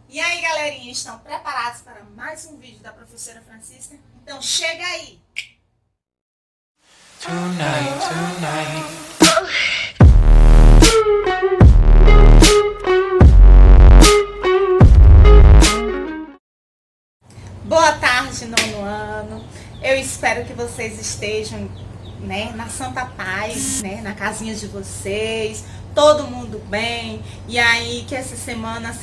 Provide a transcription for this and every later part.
E aí, galerinha, estão preparados para mais um vídeo da professora Francisca? Então chega aí! Tonight. Boa tarde, nono ano. Eu espero que vocês estejam, na santa paz, na casinha de vocês, todo mundo bem. E aí que essa semana,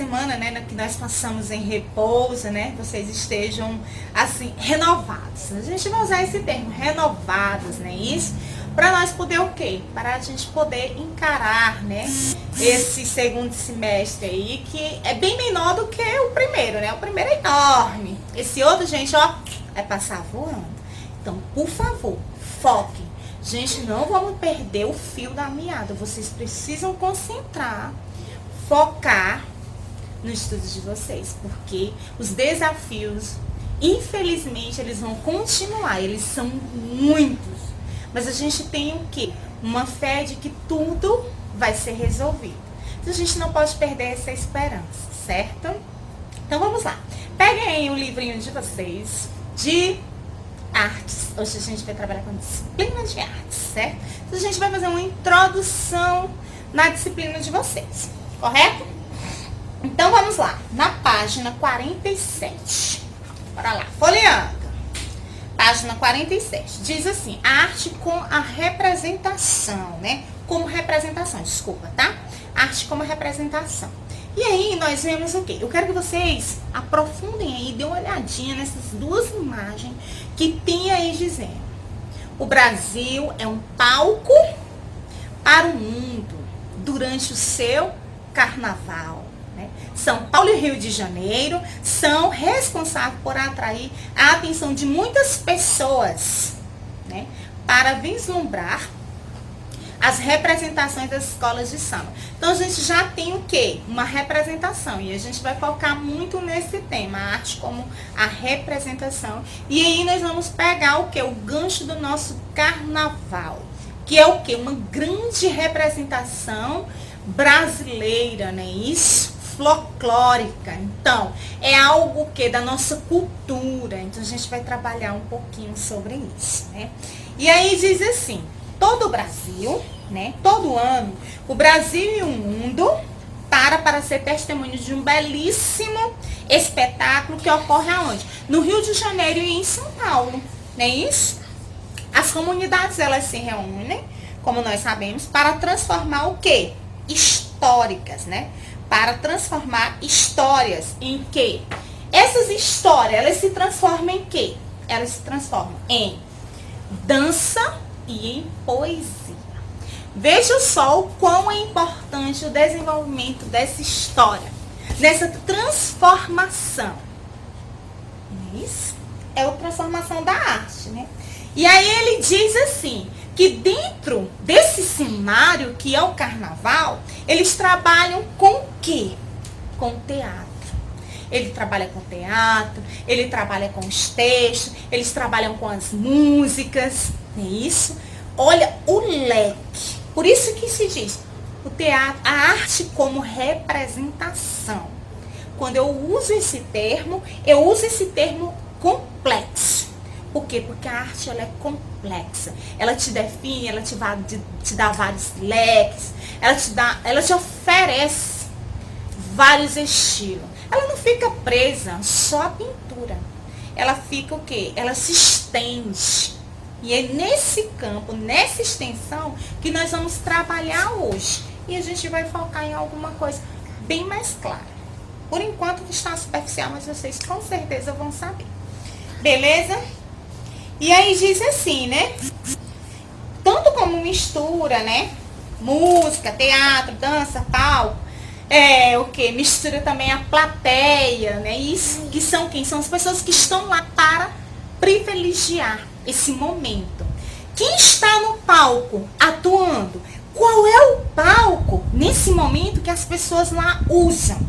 que nós passamos em repouso, vocês estejam assim renovados. A gente vai usar esse termo, renovados, isso? Para nós poder o quê? Para a gente poder encarar, esse segundo semestre aí, que é bem menor do que o primeiro, O primeiro é enorme. Esse outro, gente, vai passar voando. Então, por favor, foquem. Gente, não vamos perder o fio da meada. Vocês precisam concentrar, focar no estudo de vocês, porque os desafios, infelizmente, eles vão continuar. Eles são muitos. Mas a gente tem o quê? Uma fé de que tudo vai ser resolvido. Então a gente não pode perder essa esperança, certo? Então vamos lá. Peguem aí o livrinho de vocês de artes. Hoje a gente vai trabalhar com disciplina de artes, certo? Então a gente vai fazer uma introdução na disciplina de vocês, correto? Então vamos lá. Na página 47. Bora lá, folheando. Página 47, diz assim, a arte com a representação, Como representação, desculpa, tá? Arte como representação. E aí nós vemos o quê? Eu quero que vocês aprofundem aí, dêem uma olhadinha nessas duas imagens que tem aí dizendo. O Brasil é um palco para o mundo durante o seu carnaval. São Paulo e Rio de Janeiro são responsáveis por atrair a atenção de muitas pessoas, para vislumbrar as representações das escolas de samba. Então a gente já tem o quê? Uma representação, e a gente vai focar muito nesse tema, a arte como a representação. E aí nós vamos pegar o quê? O gancho do nosso carnaval, que é o quê? Uma grande representação brasileira, isso? Folclórica. Então, é algo que da nossa cultura. Então, a gente vai trabalhar um pouquinho sobre isso, E aí diz assim, todo o Brasil, todo ano, o Brasil e o mundo para ser testemunho de um belíssimo espetáculo que ocorre aonde? No Rio de Janeiro e em São Paulo, não é isso? As comunidades, elas se reúnem, como nós sabemos, para transformar o quê? Históricas, Para transformar histórias em quê? Essas histórias, elas se transformam em quê? Elas se transformam em dança e em poesia. Veja só o quão é importante o desenvolvimento dessa história, nessa transformação. Isso é a transformação da arte, E aí ele diz assim, que dentro desse cenário que é o carnaval, eles trabalham com o quê? Com teatro. Ele trabalha com teatro, ele trabalha com os textos, eles trabalham com as músicas, não é isso? Olha o leque. Por isso que se diz, o teatro, a arte como representação. Quando eu uso esse termo complexo. Por quê? Porque a arte, ela é complexa. Ela te define, ela te dá vários leques, ela te oferece vários estilos. Ela não fica presa só à pintura. Ela fica o quê? Ela se estende. E é nesse campo, nessa extensão, que nós vamos trabalhar hoje. E a gente vai focar em alguma coisa bem mais clara. Por enquanto está superficial, mas vocês com certeza vão saber. Beleza? E aí diz assim, Tanto como mistura, Música, teatro, dança, palco. O que? Mistura também a plateia, Isso, que são quem? São as pessoas que estão lá para privilegiar esse momento. Quem está no palco atuando? Qual é o palco nesse momento que as pessoas lá usam?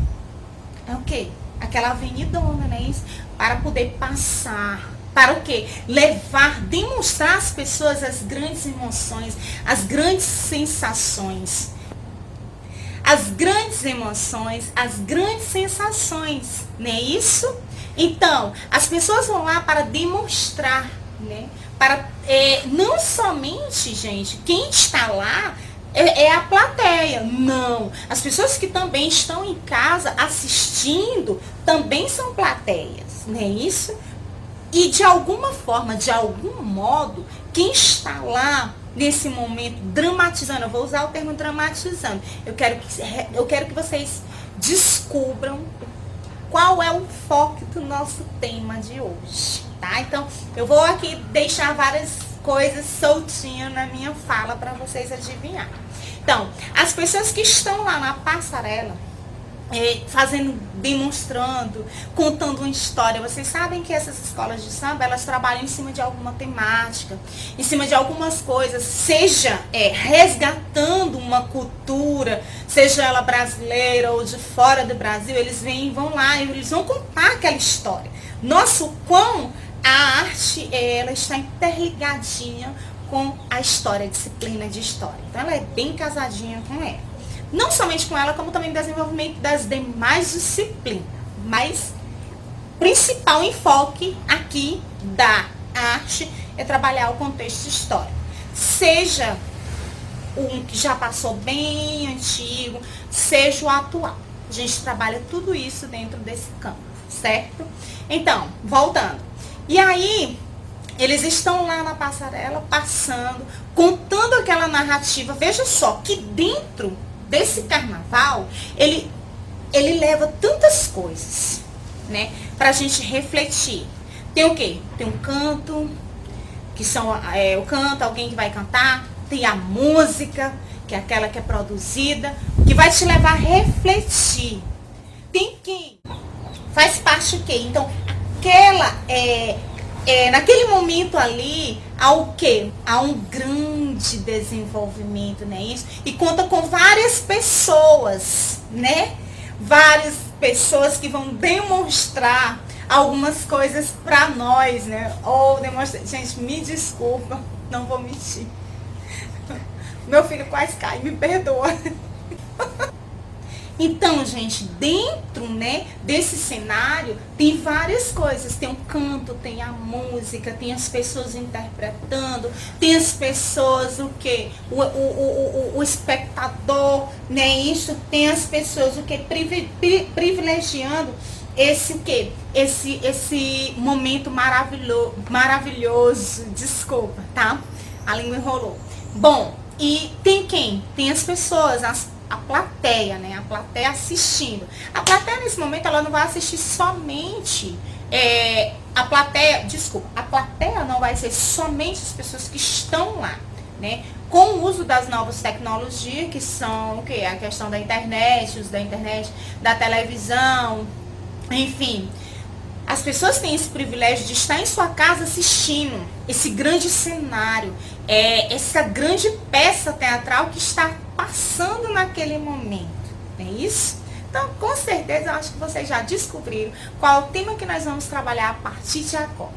É o quê? Aquela avenidona, Isso? Para poder passar. Para o quê? Levar, demonstrar às pessoas as grandes emoções, as grandes sensações. as grandes emoções, as grandes sensações, não é isso? Então, as pessoas vão lá para demonstrar, né? Para, não somente, gente, quem está lá é a plateia, não. As pessoas que também estão em casa assistindo também são plateias, não é isso? E de alguma forma, de algum modo, quem está lá nesse momento dramatizando, eu vou usar o termo dramatizando, eu quero que vocês descubram qual é o foco do nosso tema de hoje, tá? Então, eu vou aqui deixar várias coisas soltinhas na minha fala para vocês adivinhar. Então, as pessoas que estão lá na passarela, fazendo, demonstrando, contando uma história. Vocês sabem que essas escolas de samba, elas trabalham em cima de alguma temática, em cima de algumas coisas, seja resgatando uma cultura, seja ela brasileira ou de fora do Brasil, eles vão lá e eles vão contar aquela história. Nossa, o quão a arte, ela está interligadinha com a história, a disciplina de história. Então, ela é bem casadinha com ela. Não somente com ela, como também no desenvolvimento das demais disciplinas. Mas principal enfoque aqui da arte é trabalhar o contexto histórico. Seja um que já passou bem antigo, seja o atual. A gente trabalha tudo isso dentro desse campo, certo? Então, voltando. E aí, eles estão lá na passarela, passando, contando aquela narrativa. Veja só, que dentro desse carnaval, ele leva tantas coisas, né, pra gente refletir. Tem o quê? Tem um canto, que são o canto, alguém que vai cantar, tem a música, que é aquela que é produzida, que vai te levar a refletir. Tem quem faz parte o quê? Então, aquela naquele momento ali, há o quê? Há um grande desenvolvimento, né? Isso? E conta com várias pessoas, né? Várias pessoas que vão demonstrar algumas coisas pra nós, né? Ou demonstrar. Gente, me desculpa, não vou mentir. Meu filho quase cai, me perdoa. Então, gente, dentro, né, desse cenário, tem várias coisas. Tem o canto, tem a música, tem as pessoas interpretando, tem as pessoas, o quê? O espectador, né, isso. Tem as pessoas, o quê? Privilegiando esse, o quê? Esse momento maravilhoso. Desculpa, tá? A língua enrolou. Bom, e tem quem? Tem as pessoas, a plateia, né? A plateia assistindo. A plateia, nesse momento, ela não vai assistir somente a plateia não vai ser somente as pessoas que estão lá, né? Com o uso das novas tecnologias, que são o quê? A questão da internet, uso da internet, da televisão, enfim. As pessoas têm esse privilégio de estar em sua casa assistindo esse grande cenário, essa grande peça teatral que está passando naquele momento, não é isso? Então, com certeza, eu acho que vocês já descobriram qual é o tema que nós vamos trabalhar a partir de agora.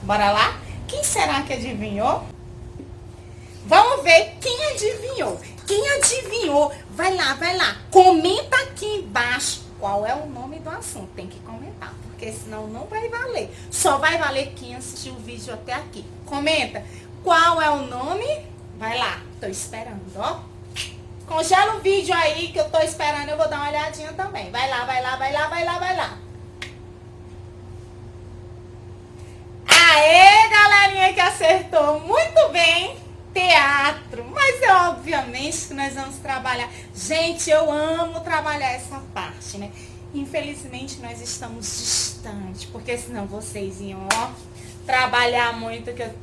Bora lá? Quem será que adivinhou? Vamos ver quem adivinhou. Quem adivinhou, vai lá. Comenta aqui embaixo qual é o nome do assunto. Tem que comentar, porque senão não vai valer. Só vai valer quem assistiu o vídeo até aqui. Comenta qual é o nome. Vai lá, tô esperando, ó. Congela o vídeo aí que eu tô esperando, eu vou dar uma olhadinha também. Vai lá. Aê, galerinha que acertou. Muito bem. Teatro. Mas obviamente que nós vamos trabalhar. Gente, eu amo trabalhar essa parte, né? Infelizmente nós estamos distantes, porque senão vocês iam, trabalhar muito, que eu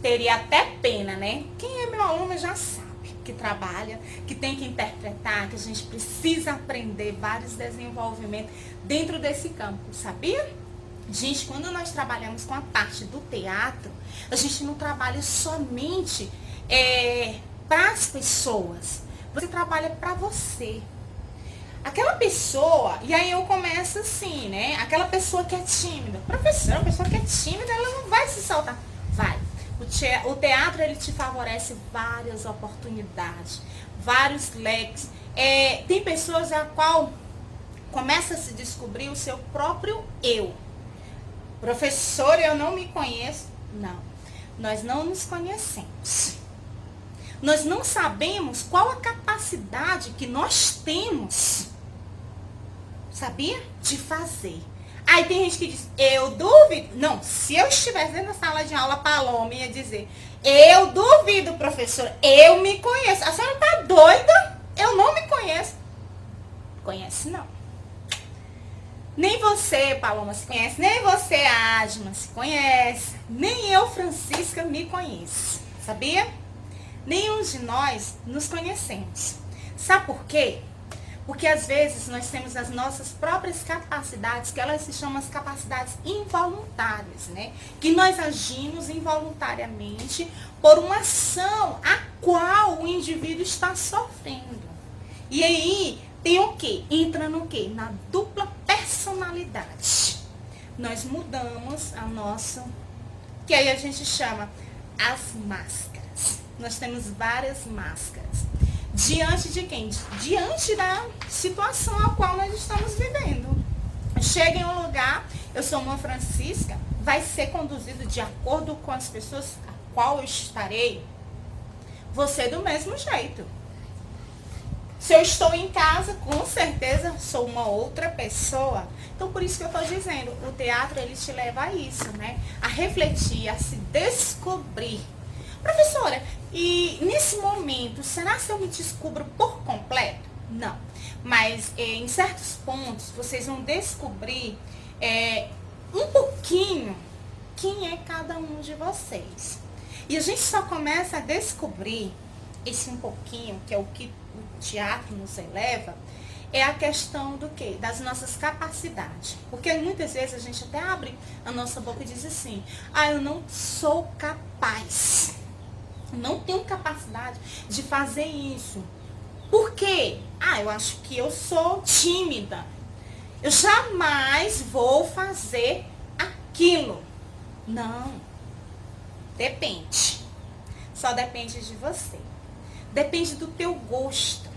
teria até pena, né? Quem é meu aluno já sabe que trabalha, que tem que interpretar, que a gente precisa aprender vários desenvolvimentos dentro desse campo, sabia? Gente, quando nós trabalhamos com a parte do teatro, a gente não trabalha somente para as pessoas, você trabalha para você. Aquela pessoa, e aí eu começo assim, né? Aquela pessoa que é tímida. Professora, a pessoa que é tímida, ela não vai se soltar. Vai. O teatro, ele te favorece várias oportunidades, vários leques. Tem pessoas a qual começa a se descobrir o seu próprio eu. Professor, eu não me conheço. Não, nós não nos conhecemos. Nós não sabemos qual a capacidade que nós temos, sabia? De fazer. Aí tem gente que diz, eu duvido. Não, se eu estivesse dentro da sala de aula, Paloma ia dizer, eu duvido, professora, eu me conheço. A senhora tá doida? Eu não me conheço. Conhece não. Nem você, Paloma, se conhece, nem você, Asma, se conhece, nem eu, Francisca, me conheço. Sabia? Nenhum de nós nos conhecemos. Sabe por quê? Porque às vezes nós temos as nossas próprias capacidades, que elas se chamam as capacidades involuntárias, né? Que nós agimos involuntariamente por uma ação a qual o indivíduo está sofrendo. E aí tem o quê? Entra no quê? Na dupla personalidade. Nós mudamos a nossa, que aí a gente chama as máscaras. Nós temos várias máscaras. Diante de quem? Diante da situação a qual nós estamos vivendo. Chega em um lugar, eu sou uma Francisca, vai ser conduzido de acordo com as pessoas a qual eu estarei. Você do mesmo jeito. Se eu estou em casa, com certeza sou uma outra pessoa. Então, por isso que eu estou dizendo, o teatro, ele te leva a isso, né? A refletir, a se descobrir. Professora, e nesse momento, será que eu me descubro por completo? Não. Mas em certos pontos, vocês vão descobrir um pouquinho quem é cada um de vocês. E a gente só começa a descobrir esse um pouquinho, que é o que o teatro nos eleva, é a questão do quê? Das nossas capacidades. Porque muitas vezes a gente até abre a nossa boca e diz assim, eu não sou capaz. Não tenho capacidade de fazer isso. Por quê? Eu acho que eu sou tímida. Eu jamais vou fazer aquilo. Não. Depende. Só depende de você. Depende do teu gosto.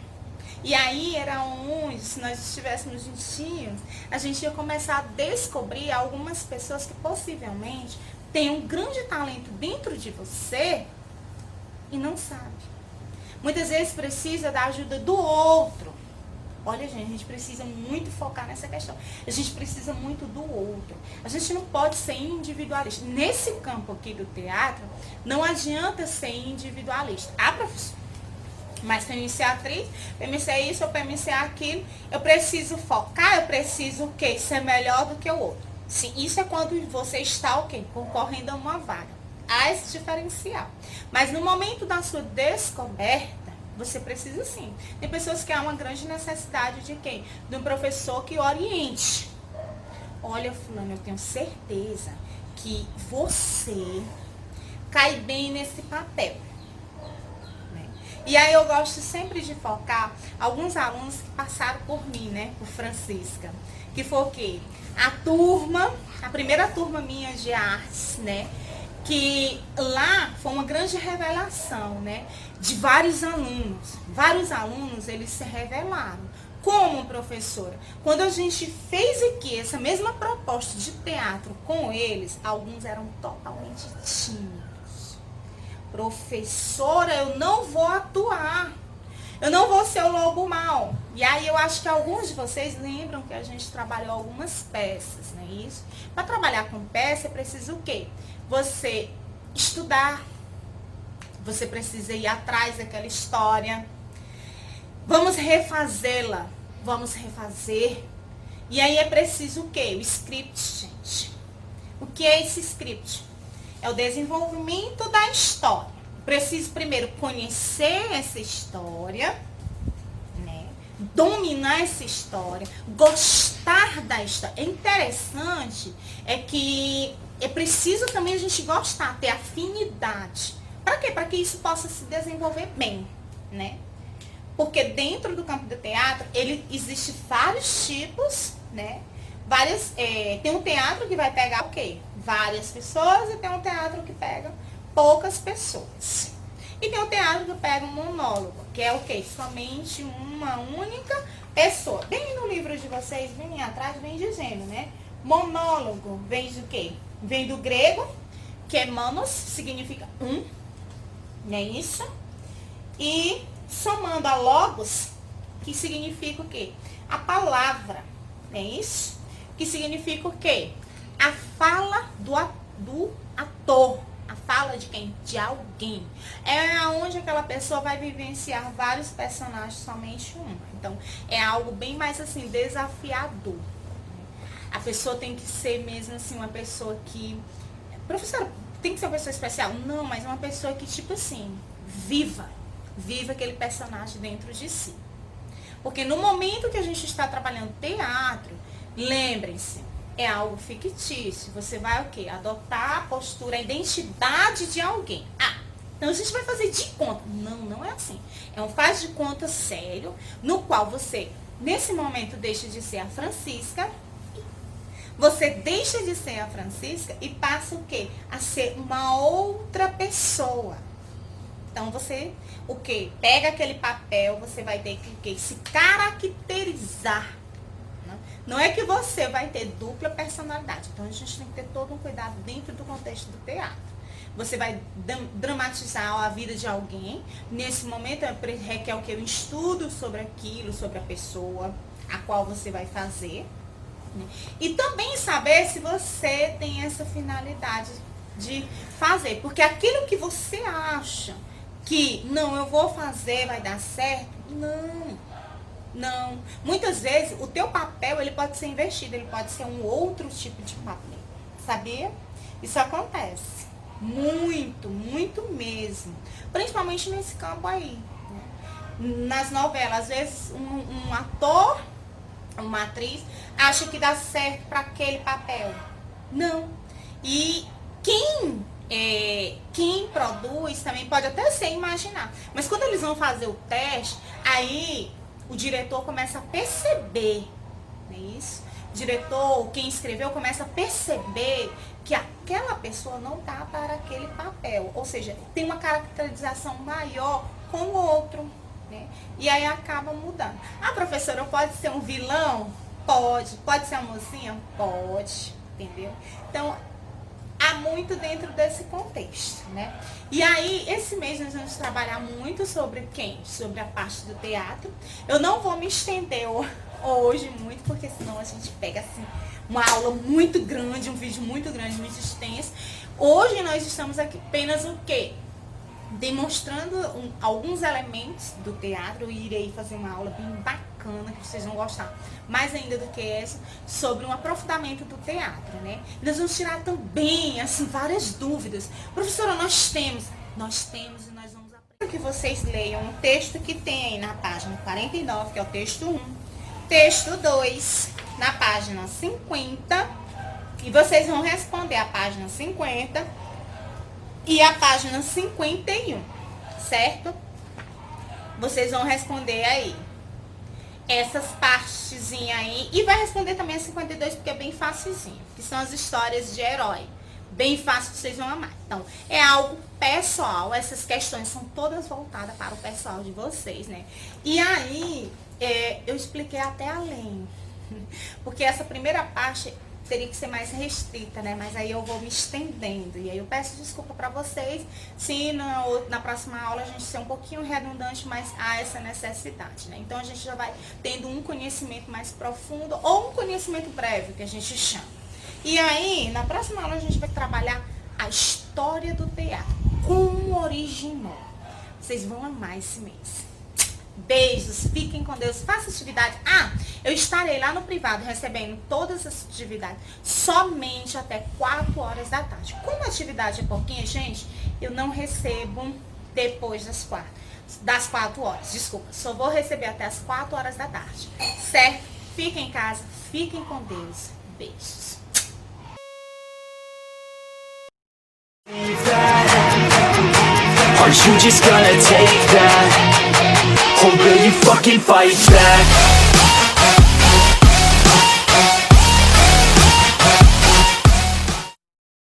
E aí era onde, se nós estivéssemos juntinhos, a gente ia começar a descobrir algumas pessoas que possivelmente têm um grande talento dentro de você e não sabe. Muitas vezes precisa da ajuda do outro. Olha, gente, a gente precisa muito focar nessa questão. A gente precisa muito do outro. A gente não pode ser individualista. Nesse campo aqui do teatro, não adianta ser individualista. Professor, mas para mim ser atriz, para mim ser isso ou para mim ser aquilo, eu preciso focar, eu preciso o quê? Ser melhor do que o outro. Sim, isso é quando você está o quê? Concorrendo a uma vaga. Há esse diferencial. Mas no momento da sua descoberta, você precisa sim. Tem pessoas que há uma grande necessidade de quem? De um professor que oriente. Olha, fulano, eu tenho certeza que você cai bem nesse papel. E aí eu gosto sempre de focar alguns alunos que passaram por mim, né? Por Francisca. Que foi o quê? A primeira turma minha de artes, né? Que lá foi uma grande revelação, né? De vários alunos. Vários alunos, eles se revelaram. Como professora? Quando a gente fez aqui essa mesma proposta de teatro com eles, alguns eram totalmente tímidos. Professora, eu não vou atuar. Eu não vou ser o lobo mau. E aí eu acho que alguns de vocês lembram que a gente trabalhou algumas peças, não é isso? Para trabalhar com peça, é preciso o quê? Você estudar. Você precisa ir atrás daquela história. Vamos refazê-la. Vamos refazer. E aí é preciso o quê? O script, gente. O que é esse script? É o desenvolvimento da história. Preciso primeiro conhecer essa história, né? Dominar essa história, gostar da história. É interessante, é que é preciso também a gente gostar, ter afinidade. Para quê? Para que isso possa se desenvolver bem, né? Porque dentro do campo do teatro, existe vários tipos, né? Tem um teatro que vai pegar o quê? Várias pessoas, e tem um teatro que pega poucas pessoas. E tem o teatro que pega um monólogo, que é o quê? Somente uma única pessoa. Bem no livro de vocês, bem atrás, vem dizendo, né? Monólogo vem do quê? Vem do grego, que é monos, significa um, não é isso? E somando a logos, que significa o quê? A palavra, não é isso? Que significa o quê? A fala do ator. A fala de quem? De alguém. É onde aquela pessoa vai vivenciar vários personagens, somente uma. Então, é algo bem mais assim, desafiador. A pessoa tem que ser mesmo assim, uma pessoa que... Professora, tem que ser uma pessoa especial? Não, mas uma pessoa que, tipo assim, viva aquele personagem dentro de si. Porque no momento que a gente está trabalhando teatro, lembrem-se, é algo fictício. Você vai o quê? Adotar a postura, a identidade de alguém. Ah, então a gente vai fazer de conta. Não, não é assim. É um faz de conta sério, no qual você, nesse momento, deixa de ser a Francisca. Você deixa de ser a Francisca e passa o quê? A ser uma outra pessoa. Então você, o quê? Pega aquele papel, você vai ter que o quê? Se caracterizar. Não é que você vai ter dupla personalidade. Então a gente tem que ter todo um cuidado dentro do contexto do teatro. Você vai dramatizar a vida de alguém. Nesse momento requer o que? O estudo sobre aquilo, sobre a pessoa a qual você vai fazer. E também saber se você tem essa finalidade de fazer. Porque aquilo que você acha que não, eu vou fazer, vai dar certo, não. Muitas vezes o teu papel ele pode ser investido, ele pode ser um outro tipo de papel. Sabia? Isso acontece. Muito, muito mesmo. Principalmente nesse campo aí. Nas novelas, às vezes um ator, uma atriz, acha que dá certo para aquele papel. Não. E quem produz também pode até ser imaginar. Mas quando eles vão fazer o teste, aí o diretor começa a perceber, não é isso? O diretor, quem escreveu, começa a perceber que aquela pessoa não tá para aquele papel. Ou seja, tem uma caracterização maior com o outro, né? E aí acaba mudando. Ah, professora, pode ser um vilão? Pode. Pode ser uma mocinha? Pode. Entendeu? Então, há muito dentro desse contexto, né? E aí, esse mês nós vamos trabalhar muito sobre quem? Sobre a parte do teatro. Eu não vou me estender hoje muito, porque senão a gente pega assim uma aula muito grande, um vídeo muito grande, muito extenso. Hoje nós estamos aqui apenas o quê? Demonstrando alguns elementos do teatro. Eu irei fazer uma aula bem bacana, que vocês vão gostar mais ainda do que essa, sobre um aprofundamento do teatro, né? Nós vamos tirar também, assim, várias dúvidas. Professora, nós temos e nós vamos aprender. Que vocês leiam um texto que tem aí na página 49, que é o texto 1, texto 2, na página 50, e vocês vão responder a página 50 e a página 51, certo? Vocês vão responder aí essas partezinhas aí. E vai responder também a 52, porque é bem facilzinho. Que são as histórias de herói. Bem fácil, vocês vão amar. Então, é algo pessoal. Essas questões são todas voltadas para o pessoal de vocês, né? E aí, eu expliquei até além. Porque essa primeira parte teria que ser mais restrita, né? Mas aí eu vou me estendendo. E aí eu peço desculpa para vocês se na próxima aula a gente ser um pouquinho redundante, mas há essa necessidade, né? Então a gente já vai tendo um conhecimento mais profundo ou um conhecimento breve, que a gente chama. E aí, na próxima aula a gente vai trabalhar a história do teatro, como originou. Vocês vão amar esse mês. Beijos, fiquem com Deus, façam atividade. Ah, eu estarei lá no privado recebendo todas as atividades somente até 4 horas da tarde. Como a atividade é pouquinha, gente, eu não recebo depois das 4 horas. Desculpa, só vou receber até as 4 horas da tarde. Certo? Fiquem em casa, fiquem com Deus. Beijos. Are you just gonna take that? Or will you fucking fight back?